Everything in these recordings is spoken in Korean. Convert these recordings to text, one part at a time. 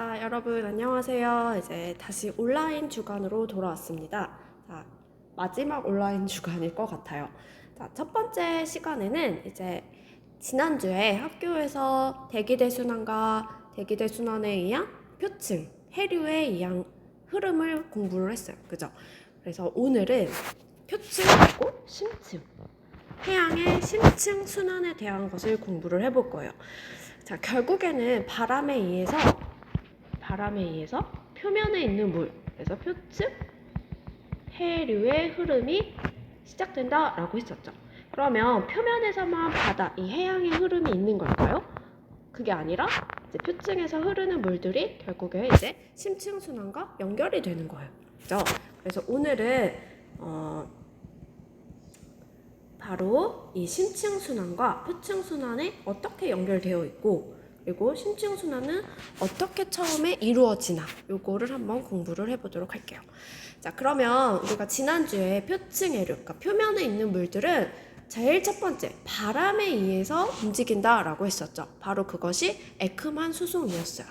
여러분 안녕하세요. 이제 다시 온라인 주간으로 돌아왔습니다. 자, 마지막 온라인 주간일 것 같아요. 자, 첫 번째 시간에는 이제 지난주에 학교에서 대기대순환과 대기대순환에 의한 표층, 해류에 의한 흐름을 공부를 했어요. 그죠? 그래서 오늘은 표층 그리고 심층, 해양의 심층 순환에 대한 것을 공부를 해볼 거예요. 자, 결국에는 바람에 의해서 표면에 있는 물, 그래서 표층, 해류의 흐름이 시작된다라고 했었죠. 그러면 표면에서만 바다, 이 해양의 흐름이 있는 걸까요? 그게 아니라 이제 표층에서 흐르는 물들이 결국에 이제 심층 순환과 연결이 되는 거예요. 그죠? 그래서 오늘은 바로 이 심층 순환과 표층 순환에 어떻게 연결되어 있고, 그리고 심층 순환은 어떻게 처음에 이루어지나 요거를 한번 공부를 해보도록 할게요. 자, 그러면 우리가 지난주에 표층 해류, 그러니까 표면에 있는 물들은 제일 첫 번째 바람에 의해서 움직인다라고 했었죠. 바로 그것이 에크만 수송이었어요.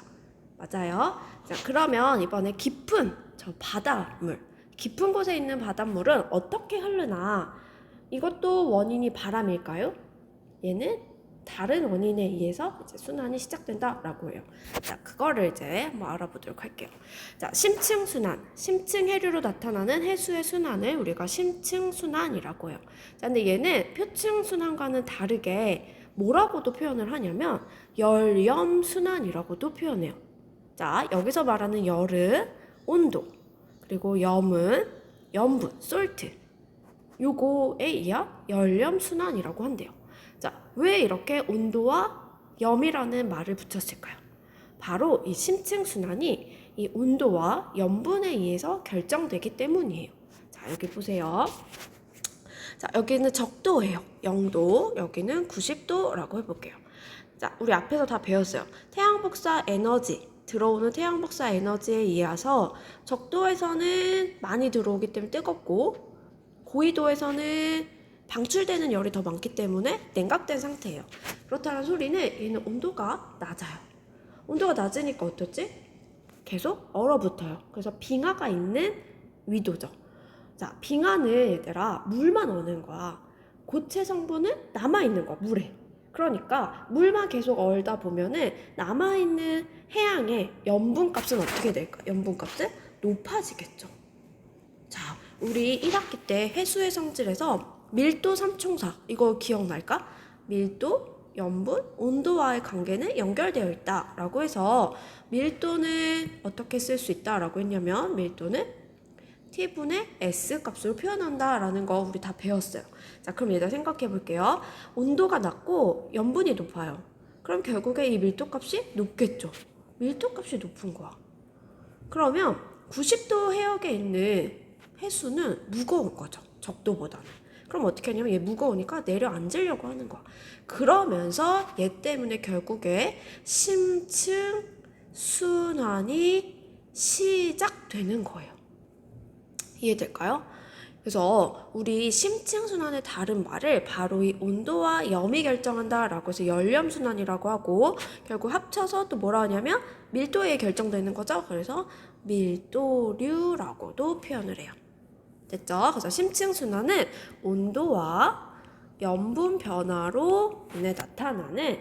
맞아요. 자, 그러면 이번에 깊은 저 바닷물, 깊은 곳에 있는 바닷물은 어떻게 흐르나? 이것도 원인이 바람일까요? 얘는 다른 원인에 의해서 이제 순환이 시작된다라고 해요. 자, 그거를 이제 한번 알아보도록 할게요. 자, 심층 순환, 심층 해류로 나타나는 해수의 순환을 우리가 심층 순환이라고 해요. 자, 근데 얘는 표층 순환과는 다르게 뭐라고도 표현을 하냐면 열염 순환이라고도 표현해요. 자, 여기서 말하는 열은 온도, 그리고 염은 염분, 솔트. 요거에 의한 열염 순환이라고 한대요. 자, 왜 이렇게 온도와 염이라는 말을 붙였을까요? 바로 이 심층 순환이 이 온도와 염분에 의해서 결정되기 때문이에요. 자, 여기 보세요. 자, 여기는 적도예요. 0도, 여기는 90도라고 해볼게요. 자, 우리 앞에서 다 배웠어요. 태양 복사 에너지, 들어오는 태양 복사 에너지에 의해서 적도에서는 많이 들어오기 때문에 뜨겁고, 고緯도에서는 방출되는 열이 더 많기 때문에 냉각된 상태예요. 그렇다는 소리는 얘는 온도가 낮아요. 온도가 낮으니까 어떻지? 계속 얼어붙어요. 그래서 빙하가 있는 위도죠. 자, 빙하는 얘들아 물만 오는 거야. 고체 성분은 남아있는 거야, 물에. 그러니까 물만 계속 얼다 보면은 남아있는 해양의 염분값은 어떻게 될까? 염분값은 높아지겠죠. 자, 우리 1학기 때 해수의 성질에서 밀도 삼총사 이거 기억날까? 밀도, 염분, 온도와의 관계는 연결되어 있다라고 해서 밀도는 어떻게 쓸 수 있다라고 했냐면 밀도는 T분의 S 값으로 표현한다라는 거 우리 다 배웠어요. 자, 그럼 얘들아 생각해 볼게요. 온도가 낮고 염분이 높아요. 그럼 결국에 이 밀도 값이 높겠죠. 밀도 값이 높은 거야. 그러면 90도 해역에 있는 해수는 무거운 거죠. 적도보다는. 그럼 어떻게 하냐면 얘 무거우니까 내려앉으려고 하는 거야. 그러면서 얘 때문에 결국에 심층 순환이 시작되는 거예요. 이해될까요? 그래서 우리 심층 순환의 다른 말을 바로 이 온도와 염이 결정한다라고 해서 열염 순환이라고 하고, 결국 합쳐서 또 뭐라 하냐면 밀도에 결정되는 거죠. 그래서 밀도류라고도 표현을 해요. 됐죠? 그래서 심층 순환은 온도와 염분 변화로 인해 나타나는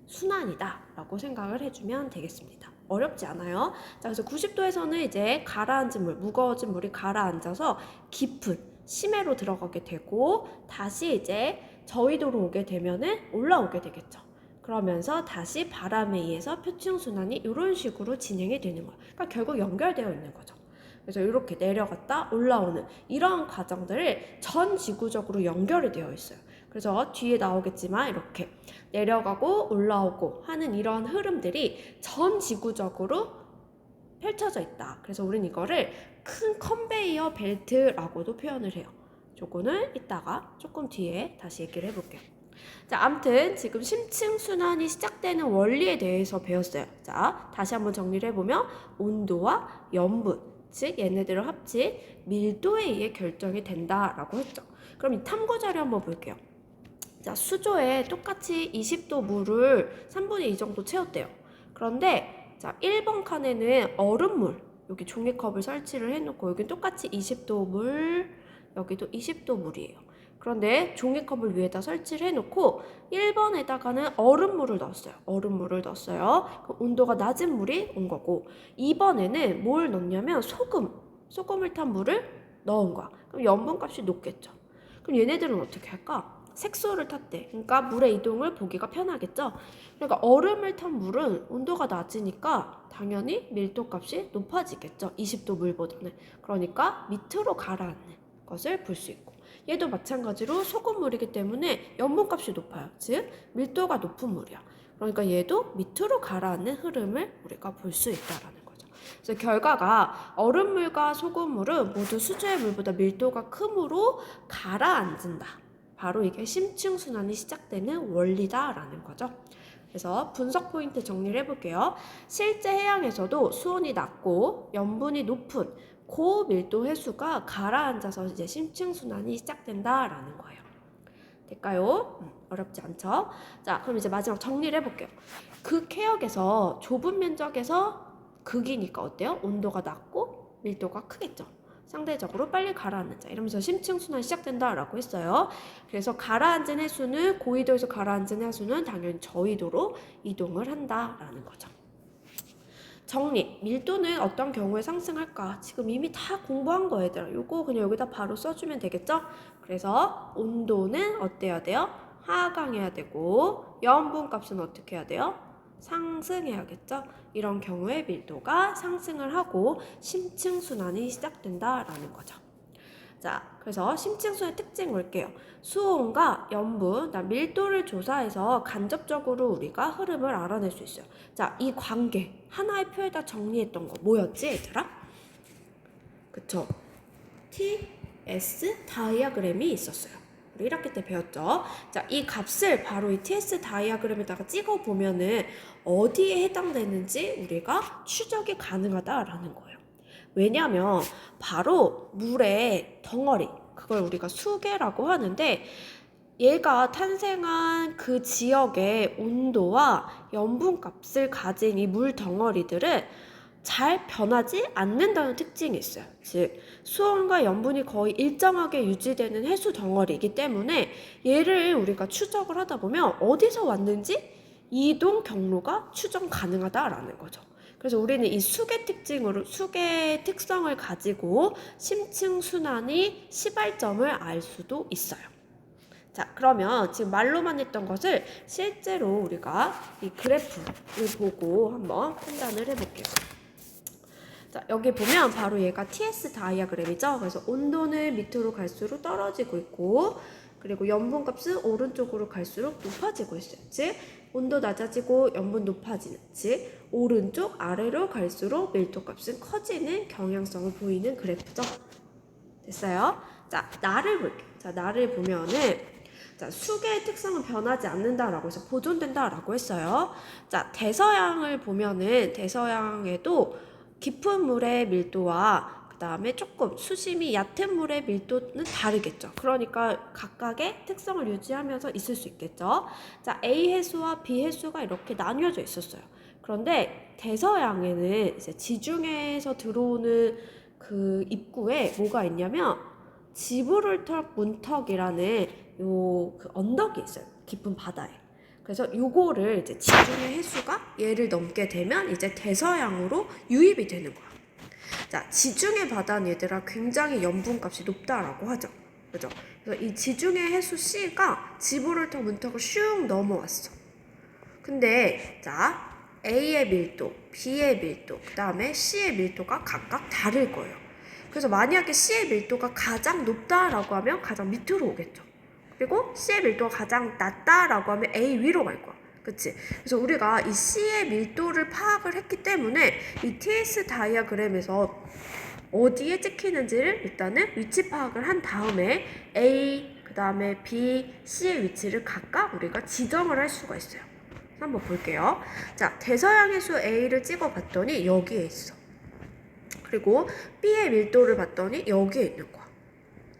순환이다라고 생각을 해주면 되겠습니다. 어렵지 않아요. 자, 그래서 90도에서는 이제 가라앉은 물, 무거워진 물이 가라앉아서 깊은 심해로 들어가게 되고, 다시 이제 저위도로 오게 되면은 올라오게 되겠죠. 그러면서 다시 바람에 의해서 표층 순환이 이런 식으로 진행이 되는 거예요. 그러니까 결국 연결되어 있는 거죠. 그래서 이렇게 내려갔다 올라오는 이러한 과정들을 전 지구적으로 연결이 되어 있어요. 그래서 뒤에 나오겠지만 이렇게 내려가고 올라오고 하는 이런 흐름들이 전 지구적으로 펼쳐져 있다. 그래서 우리는 이거를 큰 컨베이어 벨트라고도 표현을 해요. 요거는 이따가 조금 뒤에 다시 얘기를 해볼게요. 자, 아무튼 지금 심층 순환이 시작되는 원리에 대해서 배웠어요. 자, 다시 한번 정리를 해보면 온도와 염분, 즉 얘네들을 합친 밀도에 의해 결정이 된다라고 했죠. 그럼 이 탐구 자료 한번 볼게요. 자, 수조에 똑같이 20도 물을 3분의 2 정도 채웠대요. 그런데 자, 1번 칸에는 얼음물, 여기 종이컵을 설치를 해놓고 여기 똑같이 20도 물, 여기도 20도 물이에요. 그런데 종이컵을 위에다 설치를 해놓고 1번에다가는 얼음물을 넣었어요. 얼음물을 넣었어요. 그럼 온도가 낮은 물이 온 거고 2번에는 뭘 넣냐면 소금을 탄 물을 넣은 거야. 그럼 염분값이 높겠죠. 그럼 얘네들은 어떻게 할까? 색소를 탔대. 그러니까 물의 이동을 보기가 편하겠죠. 그러니까 얼음을 탄 물은 온도가 낮으니까 당연히 밀도값이 높아지겠죠. 20도 물보다는. 그러니까 밑으로 가라앉는 것을 볼 수 있고 얘도 마찬가지로 소금물이기 때문에 염분값이 높아요. 즉 밀도가 높은 물이야. 그러니까 얘도 밑으로 가라앉는 흐름을 우리가 볼 수 있다라는 거죠. 그래서 결과가 얼음물과 소금물은 모두 수조의 물보다 밀도가 크므로 가라앉는다. 바로 이게 심층순환이 시작되는 원리다라는 거죠. 그래서 분석 포인트 정리를 해볼게요. 실제 해양에서도 수온이 낮고 염분이 높은 고밀도 해수가 가라앉아서 이제 심층순환이 시작된다라는 거예요. 될까요? 어렵지 않죠? 자, 그럼 이제 마지막 정리를 해볼게요. 극해역에서 좁은 면적에서 극이니까 어때요? 온도가 낮고 밀도가 크겠죠. 상대적으로 빨리 가라앉는다. 이러면서 심층순환이 시작된다라고 했어요. 그래서 가라앉은 해수는 고위도에서 가라앉은 해수는 당연히 저위도로 이동을 한다라는 거죠. 정리, 밀도는 어떤 경우에 상승할까? 지금 이미 다 공부한 거 얘들아. 요거 그냥 여기다 바로 써주면 되겠죠? 그래서 온도는 어때야 돼요? 하강해야 되고 염분값은 어떻게 해야 돼요? 상승해야겠죠? 이런 경우에 밀도가 상승을 하고 심층순환이 시작된다라는 거죠. 자, 그래서 심층순환의 특징 볼게요. 수온과 염분, 밀도를 조사해서 간접적으로 우리가 흐름을 알아낼 수 있어요. 자, 이 관계 하나의 표에다 정리했던 거 뭐였지, 얘들아? 그쵸? TS 다이아그램이 있었어요. 우리 1학기 때 배웠죠? 자, 이 값을 바로 이 TS 다이아그램에다가 찍어보면은 어디에 해당되는지 우리가 추적이 가능하다라는 거예요. 왜냐면 바로 물의 덩어리, 그걸 우리가 수계라고 하는데 얘가 탄생한 그 지역의 온도와 염분값을 가진 이 물 덩어리들은 잘 변하지 않는다는 특징이 있어요. 즉 수온과 염분이 거의 일정하게 유지되는 해수 덩어리이기 때문에 얘를 우리가 추적을 하다 보면 어디서 왔는지 이동 경로가 추정 가능하다라는 거죠. 그래서 우리는 이 수계 특성을 가지고 심층순환의 시발점을 알 수도 있어요. 자, 그러면 지금 말로만 했던 것을 실제로 우리가 이 그래프를 보고 한번 판단을 해볼게요. 자, 여기 보면 바로 얘가 TS 다이아그램이죠. 그래서 온도는 밑으로 갈수록 떨어지고 있고, 그리고 염분값은 오른쪽으로 갈수록 높아지고 있어요. 즉, 온도 낮아지고 염분 높아지는, 즉 오른쪽 아래로 갈수록 밀도값은 커지는 경향성을 보이는 그래프죠. 됐어요? 자, 나를 볼게요. 자, 나를 보면은 자, 수계의 특성은 변하지 않는다라고 해서 보존된다라고 했어요. 자, 대서양을 보면은 대서양에도 깊은 물의 밀도와 그 다음에 조금 수심이 얕은 물의 밀도는 다르겠죠. 그러니까 각각의 특성을 유지하면서 있을 수 있겠죠. 자, A 해수와 B 해수가 이렇게 나뉘어져 있었어요. 그런데 대서양에는 이제 지중해에서 들어오는 그 입구에 뭐가 있냐면 지브롤터 문턱이라는 그 언덕이 있어요. 깊은 바다에. 그래서 요거를 이제 지중해 해수가 얘를 넘게 되면 이제 대서양으로 유입이 되는 거야. 자, 지중해 바다는 얘들아 굉장히 염분값이 높다라고 하죠. 그죠? 그래서 이 지중해 해수 C가 지브롤터 문턱을 슉 넘어왔어. 근데 자, A의 밀도, B의 밀도, 그 다음에 C의 밀도가 각각 다를 거예요. 그래서 만약에 C의 밀도가 가장 높다라고 하면 가장 밑으로 오겠죠. 그리고 C의 밀도가 가장 낮다라고 하면 A 위로 갈 거야. 그치? 그래서 우리가 이 C의 밀도를 파악을 했기 때문에 이 TS 다이아그램에서 어디에 찍히는지를 일단은 위치 파악을 한 다음에 A, 그 다음에 B, C의 위치를 각각 우리가 지정을 할 수가 있어요. 한번 볼게요. 자, 대서양 해수 A를 찍어봤더니 여기에 있어. 그리고 B의 밀도를 봤더니 여기에 있는 거야.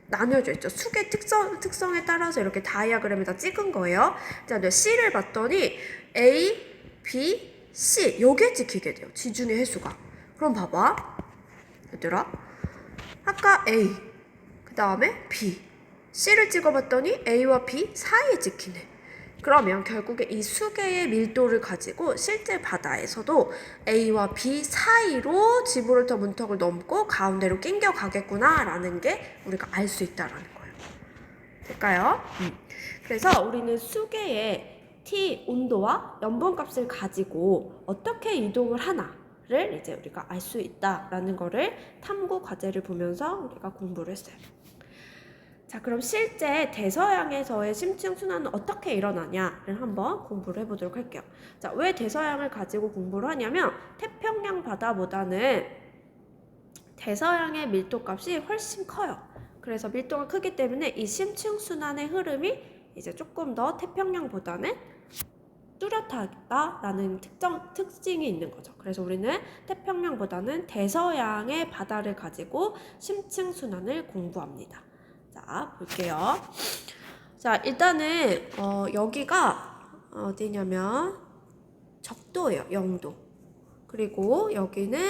나뉘어져 있죠. 수계 특성에 따라서 이렇게 다이아그램에다 찍은 거예요. 자, C를 봤더니 A, B, C 여기에 찍히게 돼요. 지중해 해수가. 그럼 봐봐 얘들아, 아까 A 그 다음에 B, C를 찍어봤더니 A와 B 사이에 찍히네. 그러면 결국에 이 수계의 밀도를 가지고 실제 바다에서도 A와 B 사이로 지브롤터 문턱을 넘고 가운데로 낑겨 가겠구나 라는 게 우리가 알 수 있다라는 거예요. 될까요? 그래서 우리는 수계의 T 온도와 염분값을 가지고 어떻게 이동을 하나를 이제 우리가 알 수 있다라는 거를 탐구 과제를 보면서 우리가 공부를 했어요. 자, 그럼 실제 대서양에서의 심층 순환은 어떻게 일어나냐를 한번 공부를 해보도록 할게요. 자, 왜 대서양을 가지고 공부를 하냐면 태평양 바다보다는 대서양의 밀도값이 훨씬 커요. 그래서 밀도가 크기 때문에 이 심층 순환의 흐름이 이제 조금 더 태평양보다는 뚜렷하다라는 특징이 있는 거죠. 그래서 우리는 태평양보다는 대서양의 바다를 가지고 심층 순환을 공부합니다. 자, 볼게요. 자, 일단은 여기가 어디냐면 적도예요. 영도. 그리고 여기는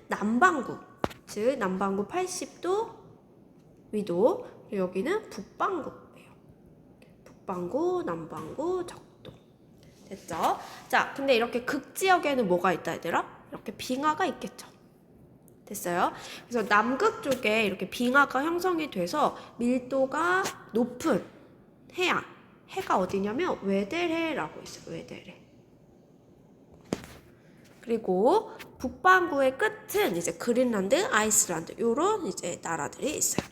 남반구, 즉 남반구 80도 위도. 그리고 여기는 북반구예요. 북반구, 남반구, 적도. 됐죠? 자, 근데 이렇게 극지역에는 뭐가 있다 얘들아? 이렇게 빙하가 있겠죠. 됐어요? 그래서 남극 쪽에 이렇게 빙하가 형성이 돼서 밀도가 높은 해안, 해가 어디냐면 외델해라고 있어요. 외델해. 그리고 북반구의 끝은 이제 그린란드, 아이슬란드 요런 이제 나라들이 있어요.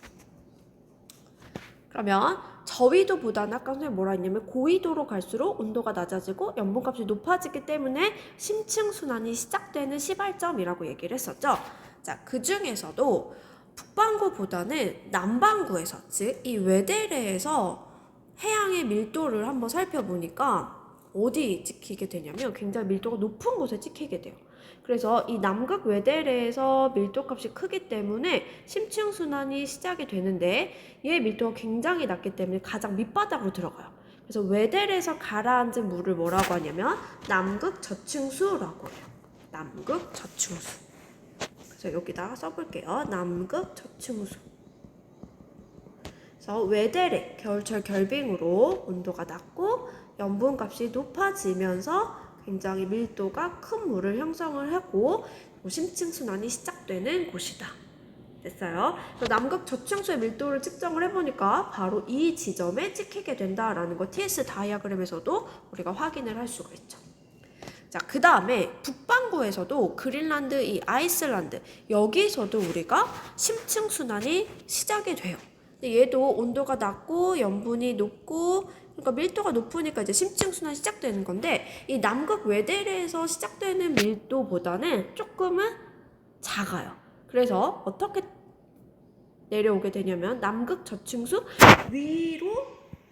그러면 저위도보다는 아까 선생님이 뭐라 했냐면 고위도로 갈수록 온도가 낮아지고 염분값이 높아지기 때문에 심층 순환이 시작되는 시발점이라고 얘기를 했었죠. 자, 그 중에서도 북반구보다는 남반구에서, 즉 이 외대래에서 해양의 밀도를 한번 살펴보니까 어디 찍히게 되냐면 굉장히 밀도가 높은 곳에 찍히게 돼요. 그래서 이 남극 외대래에서 밀도값이 크기 때문에 심층 순환이 시작이 되는데 얘의 밀도가 굉장히 낮기 때문에 가장 밑바닥으로 들어가요. 그래서 외대래에서 가라앉은 물을 뭐라고 하냐면 남극 저층수라고 해요. 남극 저층수. 그래서 여기다가 써볼게요. 남극 저층수. 그래서 외대래, 겨울철 결빙으로 온도가 낮고 염분값이 높아지면서 굉장히 밀도가 큰 물을 형성을 하고 심층 순환이 시작되는 곳이다. 됐어요? 그래서 남극 저층수의 밀도를 측정을 해보니까 바로 이 지점에 찍히게 된다라는 거 TS 다이아그램에서도 우리가 확인을 할 수가 있죠. 자, 그 다음에 북반구에서도 그린란드, 이 아이슬란드 여기서도 우리가 심층 순환이 시작이 돼요. 근데 얘도 온도가 낮고 염분이 높고 그러니까 밀도가 높으니까 이제 심층 순환이 시작되는 건데 이 남극 외대래에서 시작되는 밀도보다는 조금은 작아요. 그래서 어떻게 내려오게 되냐면 남극 저층수 위로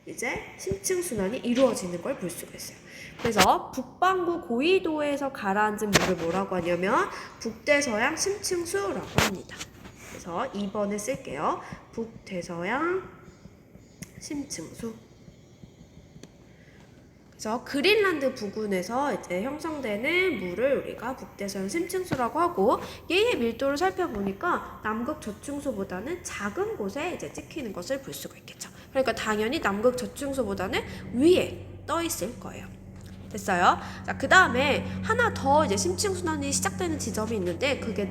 이제 심층 순환이 이루어지는 걸 볼 수가 있어요. 그래서 북반구 고위도에서 가라앉은 물을 뭐라고 하냐면 북대서양 심층수라고 합니다. 그래서 2번을 쓸게요. 북대서양 심층수. 그래서 그린란드 부근에서 이제 형성되는 물을 우리가 북대서양 심층수라고 하고 얘의 밀도를 살펴보니까 남극 저층수보다는 작은 곳에 이제 찍히는 것을 볼 수가 있겠죠. 그러니까 당연히 남극 저층수보다는 위에 떠 있을 거예요. 됐어요? 자, 그 다음에 하나 더 이제 심층 순환이 시작되는 지점이 있는데 그게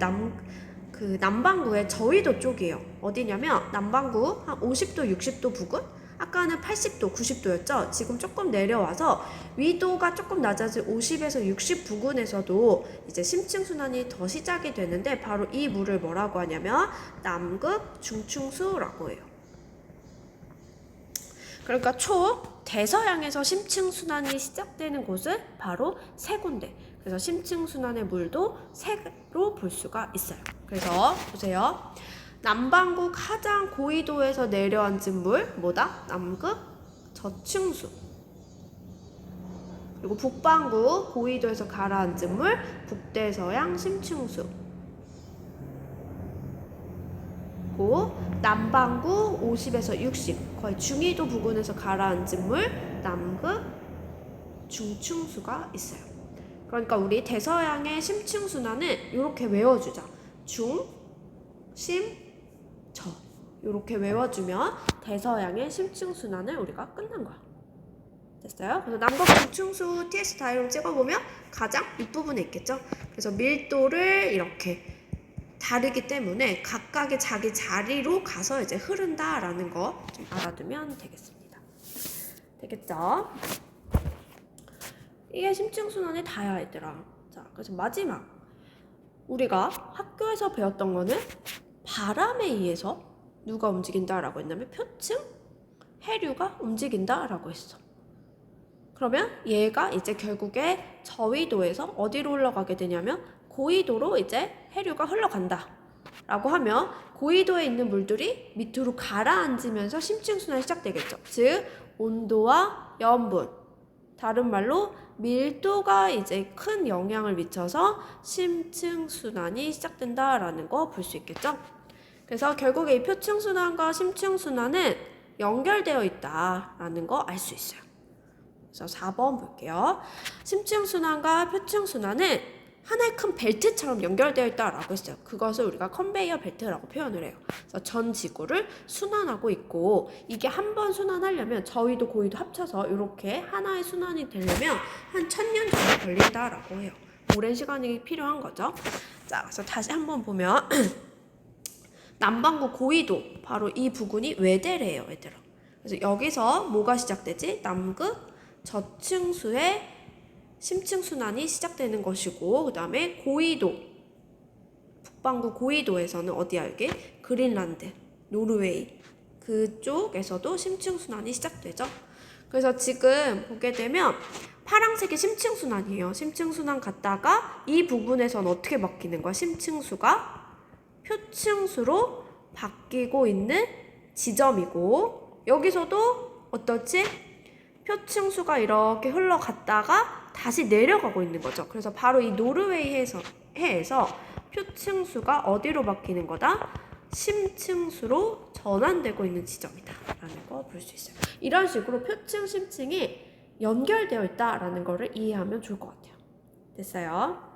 남반구의 저위도 쪽이에요. 어디냐면 남반구 한 50도, 60도 부근? 아까는 80도, 90도였죠? 지금 조금 내려와서 위도가 조금 낮아진 50에서 60 부근에서도 이제 심층 순환이 더 시작이 되는데 바로 이 물을 뭐라고 하냐면 남극 중층수라고 해요. 그러니까 대서양에서 심층 순환이 시작되는 곳은 바로 세 군데. 그래서 심층 순환의 물도 세로 볼 수가 있어요. 그래서 보세요. 남반구 가장 고위도에서 내려앉은 물 뭐다? 남극 저층수. 그리고 북반구 고위도에서 가라앉은 물 북대서양 심층수. 남반구 50에서 60 거의 중위도 부근에서 가라앉은 물 남극 중층수가 있어요. 그러니까 우리 대서양의 심층순환은 이렇게 외워주자. 중, 심, 저. 이렇게 외워주면 대서양의 심층순환을 우리가 끝난 거야. 됐어요? 그래서 남북 중층수 TS 다이아그램 찍어보면 가장 윗부분에 있겠죠? 그래서 밀도를 이렇게 다르기 때문에 각각의 자기 자리로 가서 이제 흐른다라는 거 좀 알아두면 되겠습니다. 되겠죠? 이게 심층순환이 다야, 얘들아. 자, 그래서 마지막. 우리가 학교에서 배웠던 거는 바람에 의해서 누가 움직인다라고 했냐면 표층, 해류가 움직인다라고 했어. 그러면 얘가 이제 결국에 저위도에서 어디로 흘러가게 되냐면 고위도로 이제 해류가 흘러간다 라고 하면 고위도에 있는 물들이 밑으로 가라앉으면서 심층순환이 시작되겠죠. 즉 온도와 염분, 다른 말로 밀도가 이제 큰 영향을 미쳐서 심층순환이 시작된다라는 거 볼 수 있겠죠. 그래서 결국에 이 표층순환과 심층순환은 연결되어 있다라는 거 알 수 있어요. 그래서 4번 볼게요. 심층순환과 표층순환은 하나의 큰 벨트처럼 연결되어 있다라고 했어요. 그것을 우리가 컨베이어 벨트라고 표현을 해요. 그래서 전 지구를 순환하고 있고 이게 한 번 순환하려면 저위도 고위도 합쳐서 이렇게 하나의 순환이 되려면 한 1000년 정도 걸린다라고 해요. 오랜 시간이 필요한 거죠. 자, 그래서 다시 한번 보면 남반구 고위도 바로 이 부근이 외대래요, 얘들아. 그래서 여기서 뭐가 시작되지? 남극 저층수의 심층순환이 시작되는 것이고 그 다음에 고위도 북반구 고위도에서는 어디야 여기? 그린란드, 노르웨이 그쪽에서도 심층순환이 시작되죠. 그래서 지금 보게 되면 파란색이 심층순환이에요. 심층순환 갔다가 이 부분에서는 어떻게 바뀌는 거야? 심층수가 표층수로 바뀌고 있는 지점이고 여기서도 어떻지? 표층수가 이렇게 흘러갔다가 다시 내려가고 있는 거죠. 그래서 바로 이 노르웨이 해에서 표층수가 어디로 바뀌는 거다? 심층수로 전환되고 있는 지점이다 라는 거 볼 수 있어요. 이런 식으로 표층, 심층이 연결되어 있다라는 거를 이해하면 좋을 것 같아요. 됐어요?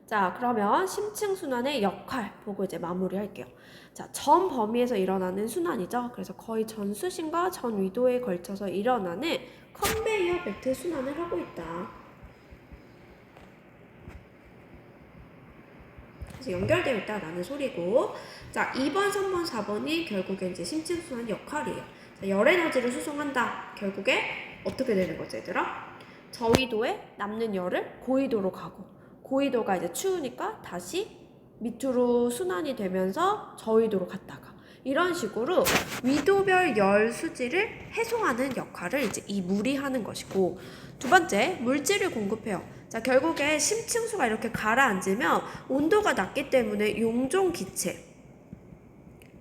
자, 그러면 심층순환의 역할 보고 이제 마무리할게요. 자, 전 범위에서 일어나는 순환이죠. 그래서 거의 전 수심과 전 위도에 걸쳐서 일어나는 컨베이어 벨트 순환을 하고 있다. 그래서 연결되어 있다라는 소리고, 자, 2번, 3번, 4번이 결국에 이제 심층순환 역할이에요. 자, 열 에너지를 수송한다. 결국에 어떻게 되는 거지, 얘들아? 저위도에 남는 열을 고위도로 가고, 고위도가 이제 추우니까 다시 밑으로 순환이 되면서 저위도로 갔다가 이런 식으로 위도별 열 수지를 해소하는 역할을 이제 이 물이 하는 것이고 두 번째 물질을 공급해요. 자, 결국에 심층수가 이렇게 가라앉으면 온도가 낮기 때문에 용존 기체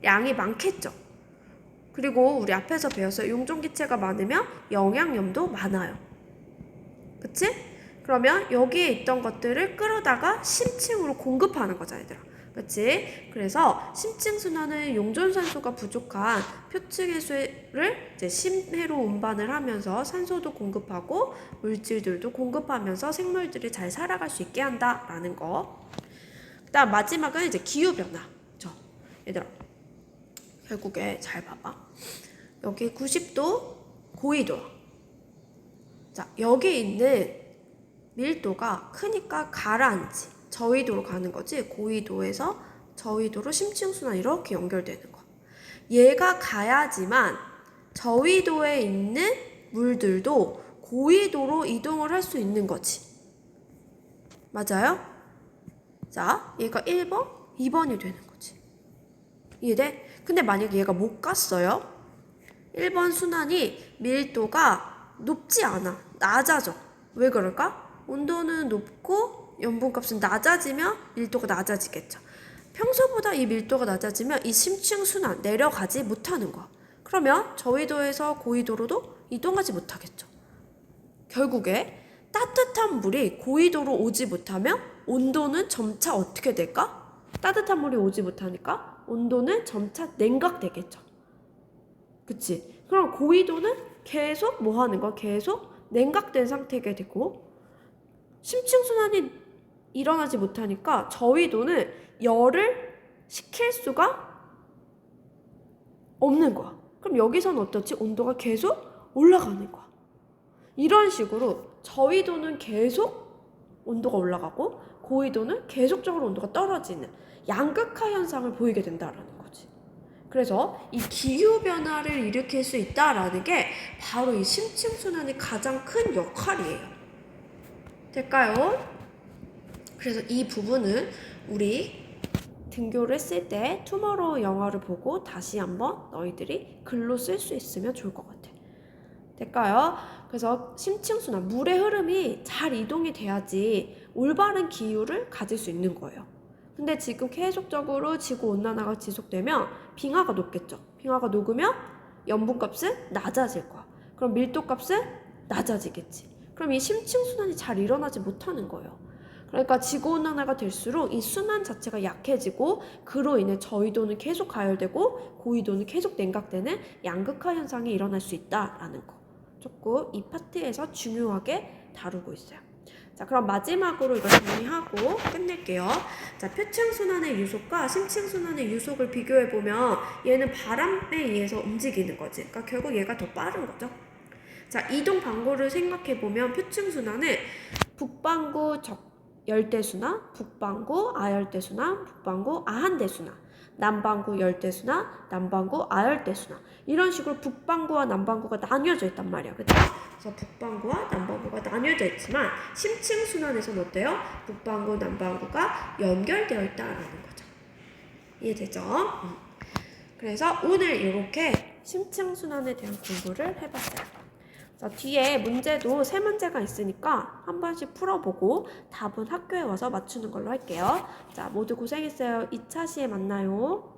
양이 많겠죠. 그리고 우리 앞에서 배웠어요. 용존 기체가 많으면 영양염도 많아요. 그치? 그러면 여기에 있던 것들을 끌어다가 심층으로 공급하는 거잖아, 얘들아. 그치? 그래서 심층순환은 용존산소가 부족한 표층해수를 이제 심해로 운반을 하면서 산소도 공급하고 물질들도 공급하면서 생물들이 잘 살아갈 수 있게 한다라는 거. 그다음 마지막은 이제 기후변화. 그쵸? 얘들아, 결국에 잘 봐봐. 여기 90도 고위도. 자, 여기 있는 밀도가 크니까 가라앉지. 저위도로 가는 거지. 고위도에서 저위도로 심층순환 이렇게 연결되는 거. 얘가 가야지만 저위도에 있는 물들도 고위도로 이동을 할 수 있는 거지. 맞아요? 자, 얘가 1번, 2번이 되는 거지. 이해돼? 근데 만약에 얘가 못 갔어요? 1번 순환이 밀도가 높지 않아. 낮아져. 왜 그럴까? 온도는 높고 염분값은 낮아지면 밀도가 낮아지겠죠. 평소보다 이 밀도가 낮아지면 이 심층순환 내려가지 못하는 거야. 그러면 저위도에서 고위도로도 이동하지 못하겠죠. 결국에 따뜻한 물이 고위도로 오지 못하면 온도는 점차 어떻게 될까? 따뜻한 물이 오지 못하니까 온도는 점차 냉각되겠죠. 그치? 그럼 고위도는 계속 뭐 하는 거야? 계속 냉각된 상태가 되고 심층순환이 일어나지 못하니까 저위도는 열을 식힐 수가 없는 거야. 그럼 여기서는 어떻지? 온도가 계속 올라가는 거야. 이런 식으로 저위도는 계속 온도가 올라가고 고위도는 계속적으로 온도가 떨어지는 양극화 현상을 보이게 된다라는 거지. 그래서 이 기후변화를 일으킬 수 있다라는 게 바로 이 심층순환의 가장 큰 역할이에요. 될까요? 그래서 이 부분은 우리 등교를 했을 때 투모로우 영화를 보고 다시 한번 너희들이 글로 쓸 수 있으면 좋을 것 같아. 될까요? 그래서 심층순환, 물의 흐름이 잘 이동이 돼야지 올바른 기후를 가질 수 있는 거예요. 근데 지금 계속적으로 지구온난화가 지속되면 빙하가 녹겠죠. 빙하가 녹으면 염분값은 낮아질 거야. 그럼 밀도값은 낮아지겠지. 그럼 이 심층순환이 잘 일어나지 못하는 거예요. 그러니까 지구온난화가 될수록 이 순환 자체가 약해지고 그로 인해 저위도는 계속 가열되고 고위도는 계속 냉각되는 양극화 현상이 일어날 수 있다라는 거. 조금 이 파트에서 중요하게 다루고 있어요. 자, 그럼 마지막으로 이걸 정리하고 끝낼게요. 자, 표층순환의 유속과 심층순환의 유속을 비교해보면 얘는 바람에 의해서 움직이는 거지. 그러니까 결국 얘가 더 빠른 거죠. 자, 이동 방구를 생각해보면 표층순환은 북반구 열대순환, 북반구 아열대순환, 북반구 아한대순환, 남반구 열대순환, 남반구 아열대순환 이런 식으로 북반구와 남반구가 나뉘어져 있단 말이야. 그쵸? 그래서 북반구와 남반구가 나뉘어져 있지만 심층순환에서는 어때요? 북반구, 남반구가 연결되어 있다라는 거죠. 이해되죠? 그래서 오늘 이렇게 심층순환에 대한 공부를 해봤어요. 자, 뒤에 문제도 3문제가 있으니까 한 번씩 풀어보고 답은 학교에 와서 맞추는 걸로 할게요. 자, 모두 고생했어요. 2차 시에 만나요.